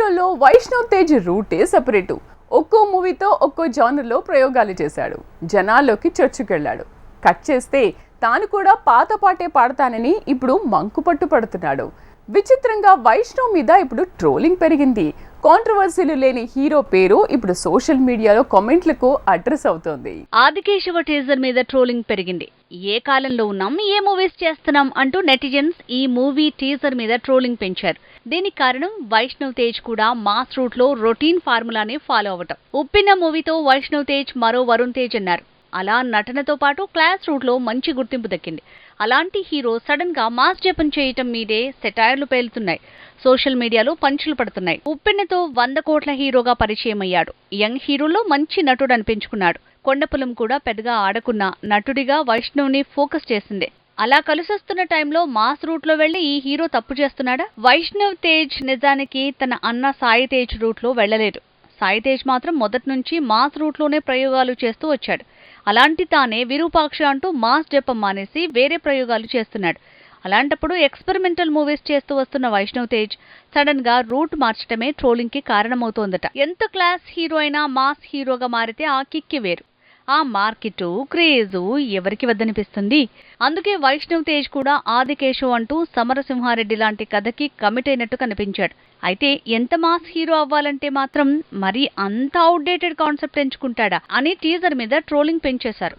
హీరోలో వైష్ణవ్ తేజ్ రూటే సెపరేటు. ఒక్కో మూవీతో ఒక్కో జానర్లో ప్రయోగాలు చేశాడు. జనాల్లోకి చొచ్చుకెళ్ళాడు. కట్ చేస్తే తాను కూడా పాత పాటే పాడతానని ఇప్పుడు మంకుపట్టు పడుతున్నాడు. విచిత్రంగా వైష్ణవ్ మీద ఇప్పుడు ట్రోలింగ్ పెరిగింది. కాంట్రవర్సీలు లేని హీరో పేరు ఇప్పుడు సోషల్ మీడియాలో కామెంట్లకు అడ్రస్ అవుతోంది. ఆదికేశవ టీజర్ మీద ట్రోలింగ్ పెరిగింది. ఏ కాలంలో ఉన్నాం, ఏ మూవీస్ చేస్తున్నాం అంటూ నెటిజన్స్ ఈ మూవీ టీజర్ మీద ట్రోలింగ్ పెంచారు. దీనికి కారణం వైష్ణవ్ తేజ్ కూడా మాస్ రూట్ లో రొటీన్ ఫార్ములానే ఫాలో అవ్వటం. ఉప్పిన మూవీతో వైష్ణవ్ తేజ్ మరో వరుణ్ తేజ్ అన్నారు. అలా నటనతో పాటు క్లాస్ రూట్ లో మంచి గుర్తింపు దక్కింది. అలాంటి హీరో సడన్ గా మాస్ జపం చేయటం మీదే సెటైర్లు పేలుతున్నాయి. సోషల్ మీడియాలో పంచులు పడుతున్నాయి. ఉప్పెన్నతో 100 కోట్ల హీరోగా పరిచయం అయ్యాడు. యంగ్ హీరోలో మంచి నటుడు అనిపించుకున్నాడు. కొండపులం కూడా పెద్దగా ఆడకున్న నటుడిగా వైష్ణవ్ ని ఫోకస్ చేసింది. అలా కలిసొస్తున్న టైంలో మాస్ రూట్ లో వెళ్లి ఈ హీరో తప్పు చేస్తున్నాడా? వైష్ణవ్ తేజ్ నిజానికి తన అన్న సాయి తేజ్ రూట్ లో వెళ్లలేదు. సాయి తేజ్ మాత్రం మొదటి నుంచి మాస్ రూట్ లోనే ప్రయోగాలు చేస్తూ వచ్చాడు. అలాంటి తానే విరూపాక్ష అంటూ మాస్ జపం మానేసి వేరే ప్రయోగాలు చేస్తున్నాడు. అలాంటప్పుడు ఎక్స్పెరిమెంటల్ మూవీస్ చేస్తూ వస్తున్న వైష్ణవ్ తేజ్ సడన్ గా రూట్ మార్చడమే ట్రోలింగ్ కి కారణమవుతోందట. ఎంత క్లాస్ హీరో అయినా మాస్ హీరోగా మారితే ఆ కిక్కి వేరు. ఆ మార్కెటు క్రేజు ఎవరికి వద్దనిపిస్తుంది. అందుకే వైష్ణవ్ తేజ్ కూడా ఆదికేశవ్ అంటూ సమరసింహారెడ్డి లాంటి కథకి కమిట్ అయినట్టు కనిపించాడు. అయితే ఎంత మాస్ హీరో అవ్వాలంటే మాత్రం మరీ అంత అవుట్డేటెడ్ కాన్సెప్ట్ ఎంచుకుంటాడా అని టీజర్ మీద ట్రోలింగ్ పెంచేశారు.